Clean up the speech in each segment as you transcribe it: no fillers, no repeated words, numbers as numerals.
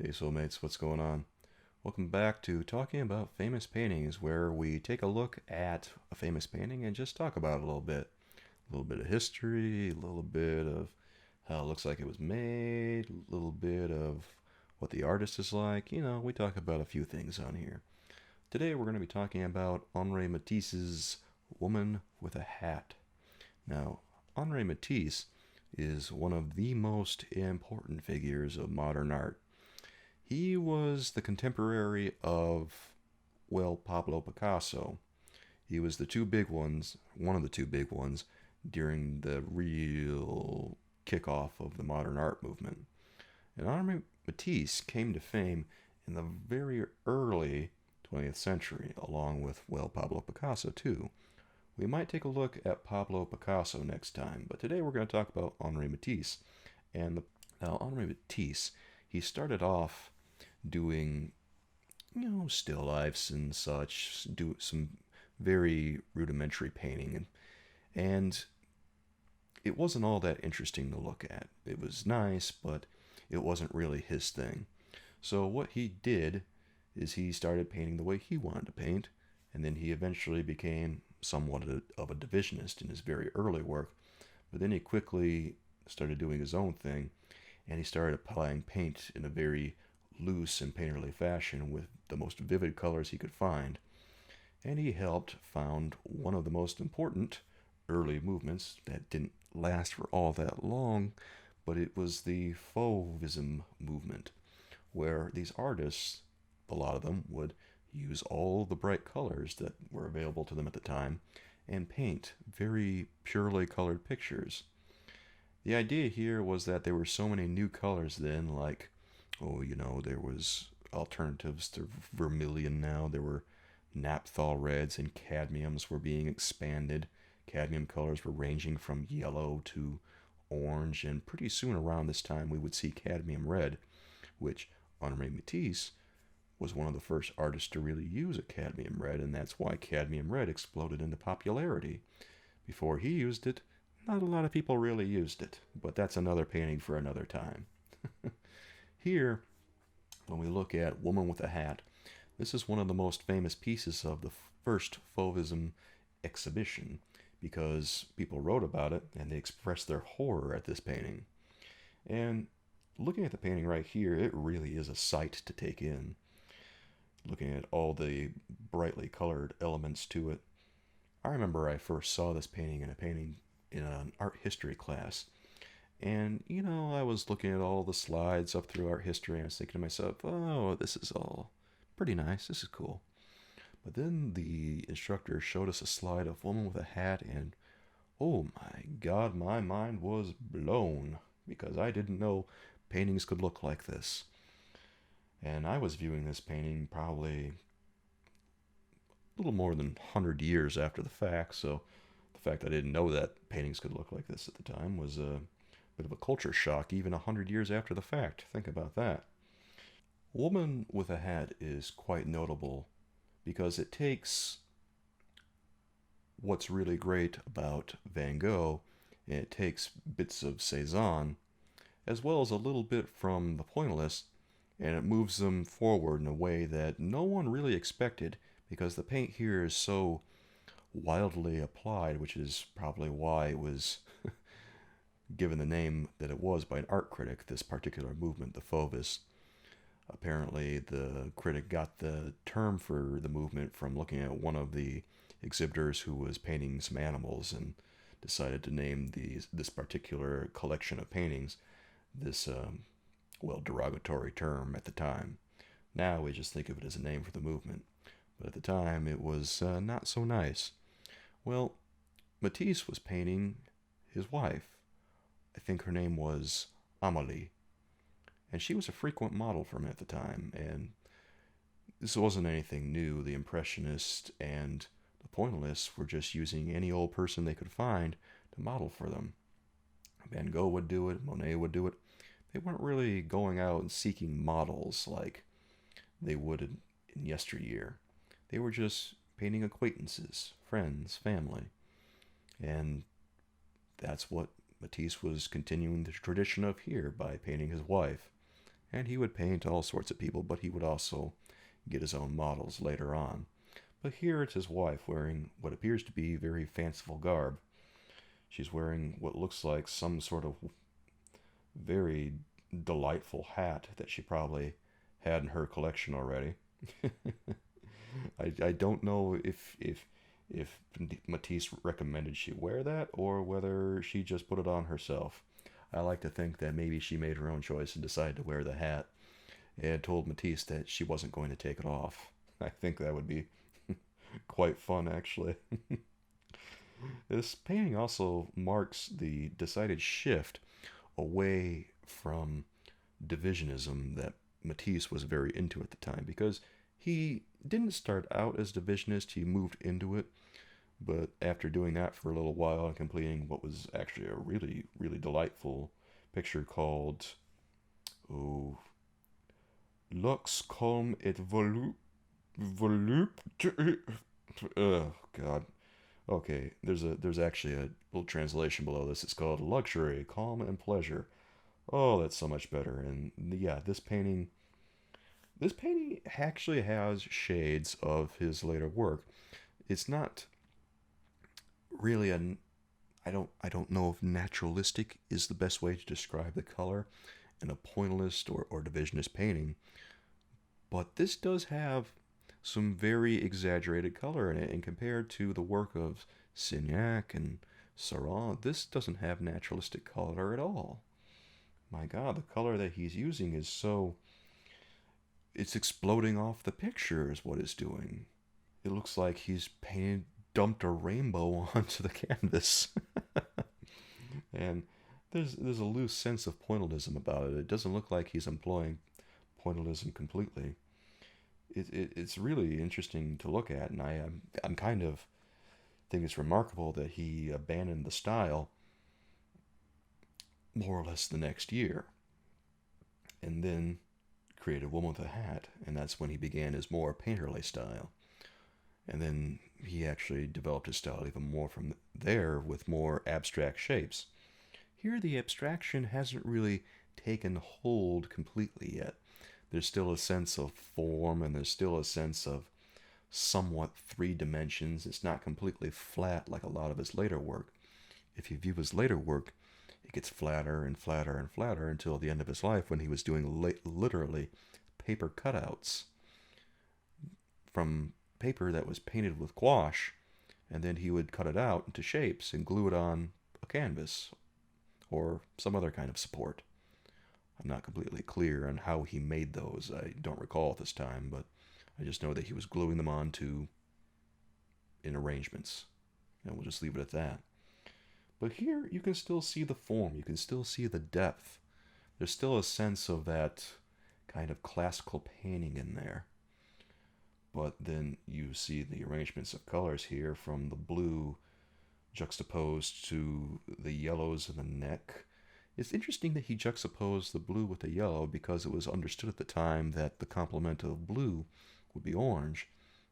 Hey soulmates, what's going on? Welcome back to Talking About Famous Paintings, where we take a look at a famous painting and just talk about it a little bit. A little bit of history, a little bit of how it looks like it was made, a little bit of what the artist is like. We talk about a few things on here. Today we're going to be talking about Henri Matisse's Woman with a Hat. Now, Henri Matisse is one of the most important figures of modern art. He was the contemporary of, well, Pablo Picasso. He was the two big ones, one of the two big ones, during the real kickoff of the modern art movement. And Henri Matisse came to fame in the very early 20th century, along with, well, Pablo Picasso, too. We might take a look at Pablo Picasso next time, but today we're going to talk about Henri Matisse. Now, Henri Matisse, he started off doing, still lifes and such, do some very rudimentary painting, and it wasn't all that interesting to look at. It was nice, but it wasn't really his thing. So what he did is he started painting the way he wanted to paint, and then he eventually became somewhat of a divisionist in his very early work, but then he quickly started doing his own thing, and he started applying paint in a very loose and painterly fashion with the most vivid colors he could find. And he helped found one of the most important early movements that didn't last for all that long, but it was the fauvism movement, where these artists, a lot of them, would use all the bright colors that were available to them at the time and paint very purely colored pictures. The idea here was that there were so many new colors then, like, there was alternatives to vermilion now. There were naphthol reds and cadmiums were being expanded. Cadmium colors were ranging from yellow to orange, and pretty soon around this time we would see cadmium red, which Henri Matisse was one of the first artists to really use a cadmium red, and that's why cadmium red exploded into popularity. Before he used it, not a lot of people really used it, but that's another painting for another time. Here, when we look at Woman with a Hat, this is one of the most famous pieces of the first Fauvism exhibition because people wrote about it and they expressed their horror at this painting. And looking at the painting right here, it really is a sight to take in. Looking at all the brightly colored elements to it. I remember I first saw this painting in an art history class. And, I was looking at all the slides up through art history and I was thinking to myself, oh, this is all pretty nice. This is cool. But then the instructor showed us a slide of Woman with a Hat, and oh my god, my mind was blown because I didn't know paintings could look like this. And I was viewing this painting probably a little more than 100 years after the fact, so the fact that I didn't know that paintings could look like this at the time was a bit of a culture shock, even 100 years after the fact. Think about that. Woman with a Hat is quite notable because it takes what's really great about Van Gogh and it takes bits of Cezanne as well as a little bit from the Pointillists and it moves them forward in a way that no one really expected because the paint here is so wildly applied, which is probably why it was given the name that it was by an art critic, this particular movement, the Fauvists. Apparently, the critic got the term for the movement from looking at one of the exhibitors who was painting some animals and decided to name this particular collection of paintings this, derogatory term at the time. Now we just think of it as a name for the movement. But at the time, it was not so nice. Well, Matisse was painting his wife. I think her name was Amélie. And she was a frequent model for him at the time. And this wasn't anything new. The Impressionists and the Pointillists were just using any old person they could find to model for them. Van Gogh would do it, Monet would do it. They weren't really going out and seeking models like they would in yesteryear. They were just painting acquaintances, friends, family. And that's what Matisse was continuing the tradition of here by painting his wife. and he would paint all sorts of people, but he would also get his own models later on. But here it's his wife wearing what appears to be very fanciful garb. She's wearing what looks like some sort of very delightful hat that she probably had in her collection already. I don't know if Matisse recommended she wear that or whether she just put it on herself. I like to think that maybe she made her own choice and decided to wear the hat and told Matisse that she wasn't going to take it off. I think that would be quite fun, actually. This painting also marks the decided shift away from divisionism that Matisse was very into at the time, because he didn't start out as divisionist, he moved into it, but after doing that for a little while and completing what was actually a really, really delightful picture called, oh, Lux Calm et Volupte. Oh, God. Okay, there's actually a little translation below this. It's called Luxury, Calm, and Pleasure. Oh, that's so much better. And yeah, this painting actually has shades of his later work. It's not really I don't know if naturalistic is the best way to describe the color in a pointillist or divisionist painting, but this does have some very exaggerated color in it, and compared to the work of Signac and Seurat, this doesn't have naturalistic color at all. My God, the color that he's using is so, it's exploding off the picture is what it's doing. It looks like he's dumped a rainbow onto the canvas. And there's a loose sense of pointillism about it. It doesn't look like he's employing pointillism completely. It's really interesting to look at, and I'm kind of think it's remarkable that he abandoned the style more or less the next year, and then created a Woman with a Hat, and that's when he began his more painterly style. And then he actually developed his style even more from there with more abstract shapes. Here, the abstraction hasn't really taken hold completely yet. There's still a sense of form, and there's still a sense of somewhat three dimensions. It's not completely flat like a lot of his later work. If you view his later work, it gets flatter and flatter and flatter until the end of his life, when he was doing literally paper cutouts from paper that was painted with gouache, and then he would cut it out into shapes and glue it on a canvas or some other kind of support. I'm not completely clear on how he made those. I don't recall at this time, but I just know that he was gluing them onto in arrangements, and we'll just leave it at that. But here you can still see the form, you can still see the depth. There's still a sense of that kind of classical painting in there. But then you see the arrangements of colors here, from the blue juxtaposed to the yellows in the neck. It's interesting that he juxtaposed the blue with the yellow, because it was understood at the time that the complement of blue would be orange.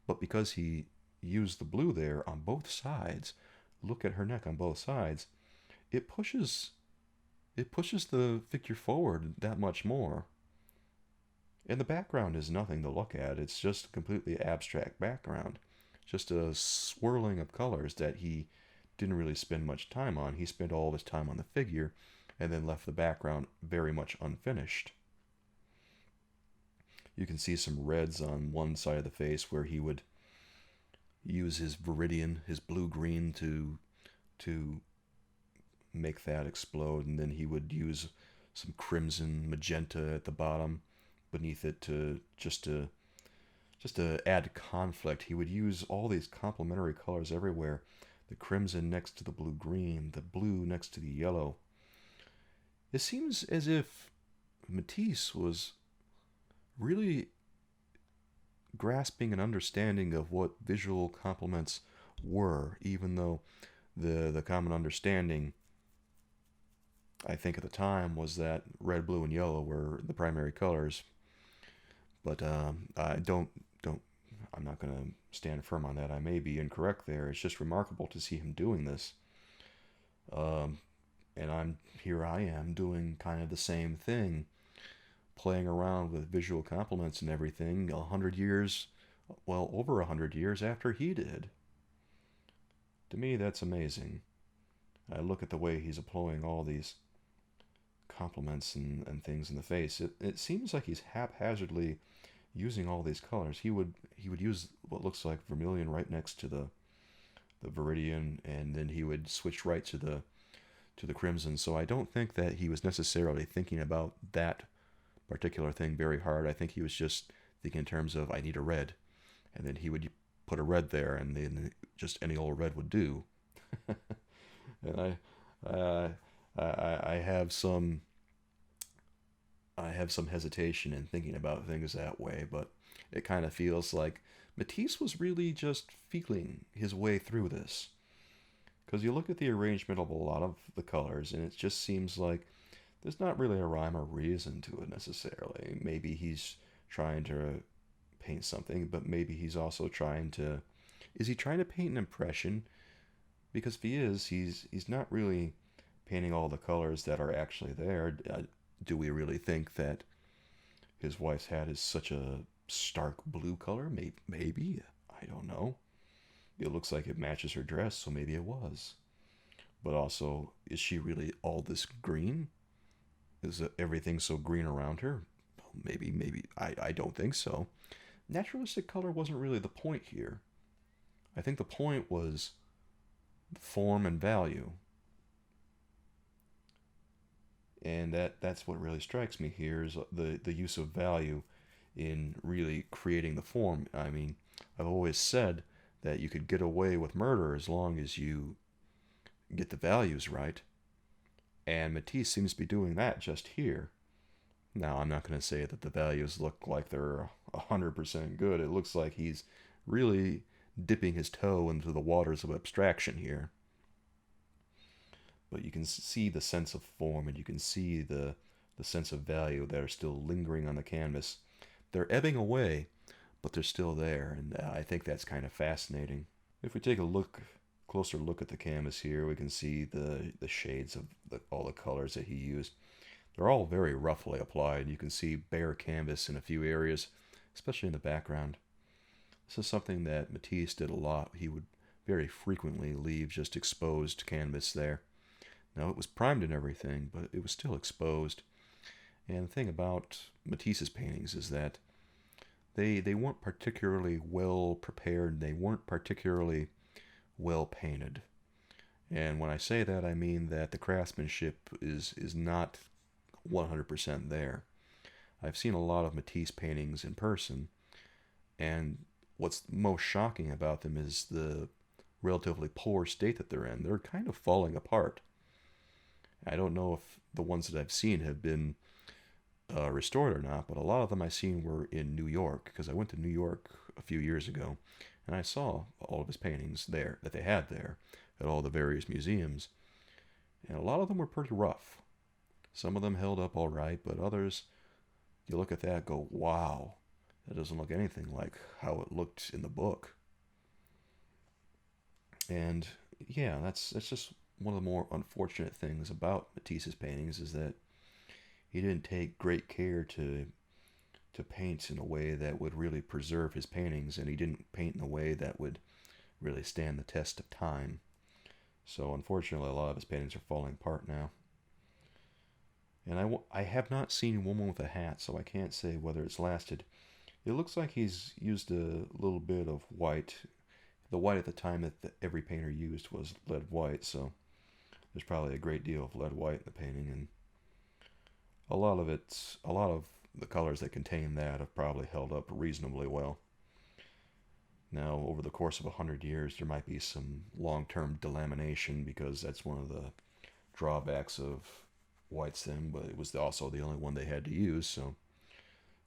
But because he used the blue there on both sides, look at her neck on both sides, it pushes the figure forward that much more. And the background is nothing to look at. It's just a completely abstract background. Just a swirling of colors that he didn't really spend much time on. He spent all of his time on the figure and then left the background very much unfinished. You can see some reds on one side of the face where he would use his viridian, his blue-green, to make that explode, and then he would use some crimson magenta at the bottom beneath it to add conflict. He would use all these complementary colors everywhere. The crimson next to the blue-green, the blue next to the yellow. It seems as if Matisse was really grasping an understanding of what visual complements were, even though the common understanding, I think at the time, was that red, blue, and yellow were the primary colors. But I'm not going to stand firm on that. I may be incorrect there. It's just remarkable to see him doing this. And I am doing kind of the same thing. playing around with visual complements and everything 100 years, well, over 100 years after he did. To me, that's amazing. I look at the way he's employing all these complements and things in the face. It seems like he's haphazardly using all these colors. He would use what looks like vermilion right next to the viridian, and then he would switch right to the crimson. So I don't think that he was necessarily thinking about that particular thing very hard. I think he was just thinking in terms of, I need a red, and then he would put a red there, and then just any old red would do. And I have some hesitation in thinking about things that way, but it kind of feels like Matisse was really just feeling his way through this. Because you look at the arrangement of a lot of the colors, and it just seems like there's not really a rhyme or reason to it necessarily. Maybe he's trying to paint something, but maybe he's also trying to... Is he trying to paint an impression? Because if he is, he's not really painting all the colors that are actually there. Do we really think that his wife's hat is such a stark blue color? Maybe. I don't know. It looks like it matches her dress, so maybe it was. But also, is she really all this green? Is everything so green around her? Maybe. I don't think so. Naturalistic color wasn't really the point here. I think the point was form and value. And that's what really strikes me here is the use of value in really creating the form. I mean, I've always said that you could get away with murder as long as you get the values right. And Matisse seems to be doing that just here. Now, I'm not going to say that the values look like they're 100% good. It looks like he's really dipping his toe into the waters of abstraction here. But you can see the sense of form, and you can see the sense of value that are still lingering on the canvas. They're ebbing away, but they're still there, and I think that's kind of fascinating. If we take a closer look at the canvas here, we can see the shades of all the colors that he used. They're all very roughly applied. You can see bare canvas in a few areas, especially in the background. This is something that Matisse did a lot. He would very frequently leave just exposed canvas there. Now, it was primed and everything, but it was still exposed. And the thing about Matisse's paintings is that they weren't particularly well prepared. They weren't particularly well painted. And when I say that, I mean that the craftsmanship is not 100% there. I've seen a lot of Matisse paintings in person, and what's most shocking about them is the relatively poor state that they're in. They're kind of falling apart. I don't know if the ones that I've seen have been restored or not, but a lot of them I've seen were in New York, because I went to New York a few years ago, and I saw all of his paintings there, that they had there, at all the various museums. And a lot of them were pretty rough. Some of them held up all right, but others, you look at that and go, wow, that doesn't look anything like how it looked in the book. And yeah, that's just one of the more unfortunate things about Matisse's paintings, is that he didn't take great care to paint in a way that would really preserve his paintings, and he didn't paint in a way that would really stand the test of time. So unfortunately, a lot of his paintings are falling apart now. And I have not seen Woman with a Hat, so I can't say whether it's lasted. It looks like he's used a little bit of white. The white at the time that every painter used was lead white, so there's probably a great deal of lead white in the painting, and a lot of the colors that contain that have probably held up reasonably well. Now, over the course of 100 years, there might be some long-term delamination, because that's one of the drawbacks of white thin, but it was also the only one they had to use, so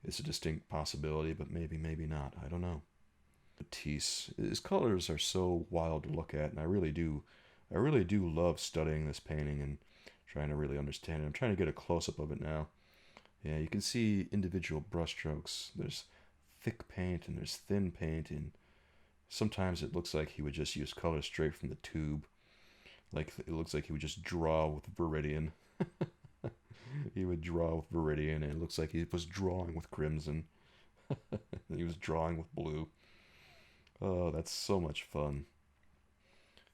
it's a distinct possibility, but maybe not. I don't know. Matisse, his colors are so wild to look at, and I really do love studying this painting and trying to really understand it. I'm trying to get a close-up of it now. Yeah, you can see individual brushstrokes. There's thick paint and there's thin paint, and sometimes it looks like he would just use color straight from the tube. Like, it looks like he would just draw with Viridian. He would draw with Viridian, and it looks like he was drawing with crimson. He was drawing with blue. Oh, that's so much fun.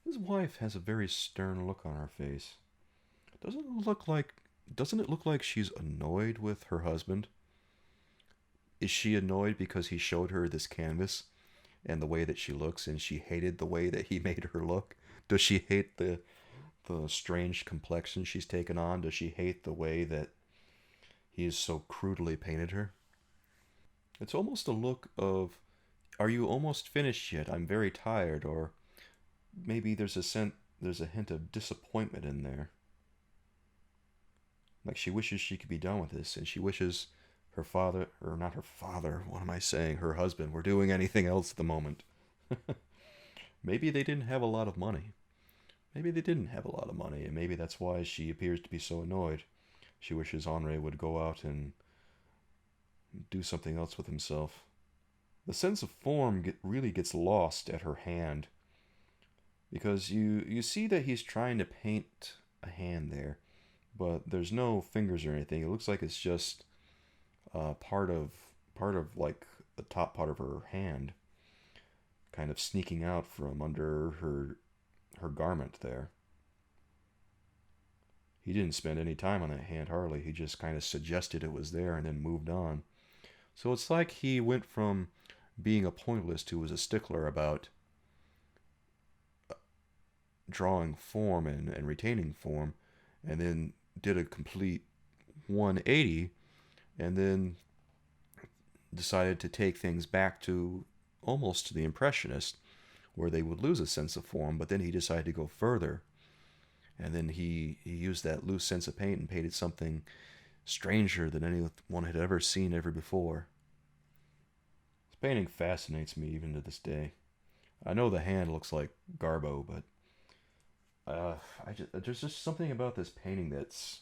His wife has a very stern look on her face. Doesn't it look like doesn't it look like she's annoyed with her husband? Is she annoyed because he showed her this canvas and the way that she looks and she hated the way that he made her look? Does she hate the strange complexion she's taken on? Does she hate the way that he has so crudely painted her? It's almost a look of, are you almost finished yet? I'm very tired, or maybe there's a hint of disappointment in there. Like she wishes she could be done with this, and she wishes her father, or not her father, what am I saying? Her husband were doing anything else at the moment. Maybe they didn't have a lot of money. Maybe they didn't have a lot of money, and maybe that's why she appears to be so annoyed. She wishes Henri would go out and do something else with himself. The sense of form really gets lost at her hand, because you see that he's trying to paint a hand there, but there's no fingers or anything. It looks like it's just part of like the top part of her hand, kind of sneaking out from under her garment there. He didn't spend any time on that hand hardly. He just kind of suggested it was there and then moved on. So it's like he went from being a pointillist who was a stickler about drawing form and retaining form, and then did a complete 180, and then decided to take things back to almost to the Impressionist, where they would lose a sense of form, but then he decided to go further. And then he used that loose sense of paint and painted something stranger than anyone had ever seen ever before. This painting fascinates me even to this day. I know the hand looks like Garbo, but there's just something about this painting that's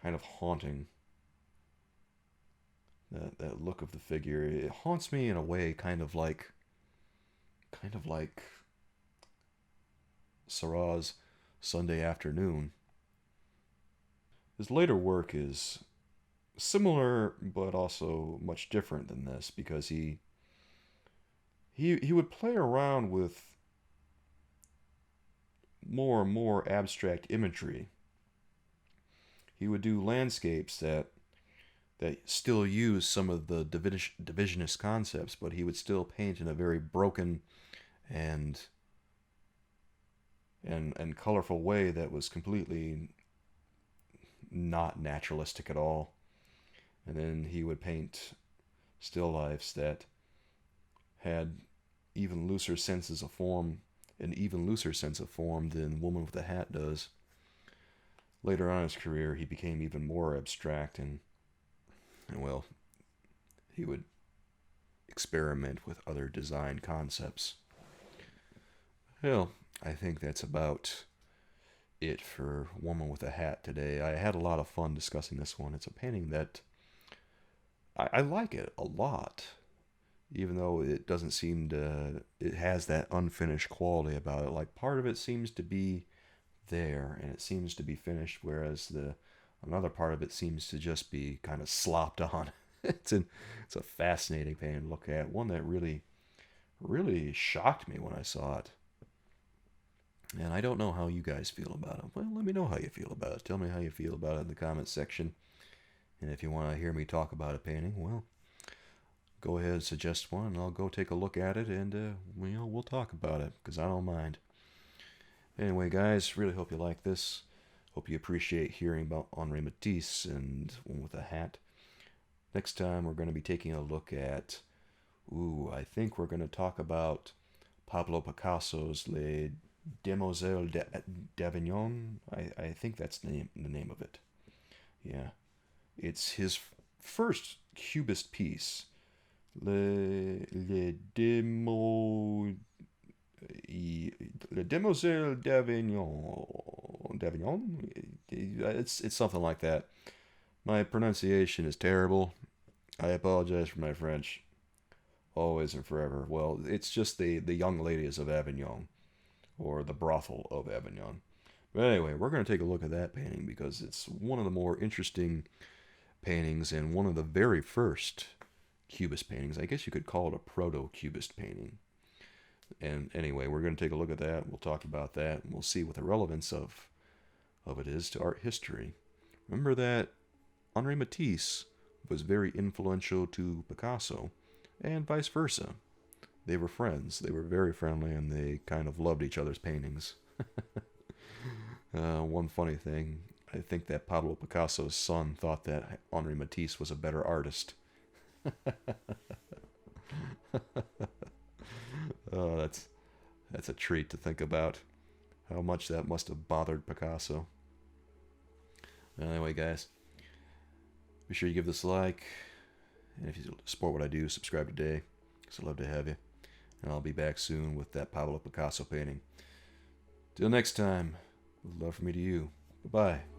kind of haunting. That look of the figure, it haunts me in a way, kind of like Seurat's Sunday Afternoon. His later work is similar, but also much different than this, because he would play around with more and more abstract imagery. He would do landscapes that still use some of the divisionist concepts, but he would still paint in a very broken and colorful way that was completely not naturalistic at all. And then he would paint still lifes that had even looser senses of form, an even looser sense of form than Woman with a Hat does. Later on in his career, he became even more abstract, and well, he would experiment with other design concepts. Well, I think that's about it for Woman with a Hat today. I had a lot of fun discussing this one. It's a painting that I like it a lot, even though it doesn't seem to, it has that unfinished quality about it. Like part of it seems to be there and it seems to be finished, whereas another part of it seems to just be kind of slopped on. It's a fascinating painting to look at. One that really shocked me when I saw it. And I don't know how you guys feel about it. Well, let me know how you feel about it. Tell me how you feel about it in the comments section. And if you want to hear me talk about a painting, well, go ahead and suggest one, and I'll go take a look at it, and we'll talk about it, because I don't mind. Anyway, guys, really hope you like this. Hope you appreciate hearing about Henri Matisse and One with a Hat. Next time, we're going to be taking a look at, I think we're going to talk about Pablo Picasso's Les Demoiselles d'Avignon. I think that's the name of it. Yeah. It's his first cubist piece. Les Demoiselles d'Avignon. It's something like that. My pronunciation is terrible. I apologize for my French. Always and forever. Well, it's just the young ladies of Avignon, or the brothel of Avignon. But anyway, we're going to take a look at that painting because it's one of the more interesting paintings and one of the very first Cubist paintings. I guess you could call it a proto-Cubist painting. And anyway, we're going to take a look at that. We'll talk about that, and we'll see what the relevance of it is to art history. Remember that Henri Matisse was very influential to Picasso, and vice versa. They were friends. They were very friendly, and they kind of loved each other's paintings. One funny thing, I think that Pablo Picasso's son thought that Henri Matisse was a better artist. Oh, that's a treat to think about. How much that must have bothered Picasso. Anyway, guys, be sure you give this a like. And if you support what I do, subscribe today, because I'd love to have you. And I'll be back soon with that Pablo Picasso painting. Till next time, with love from me to you. Bye-bye.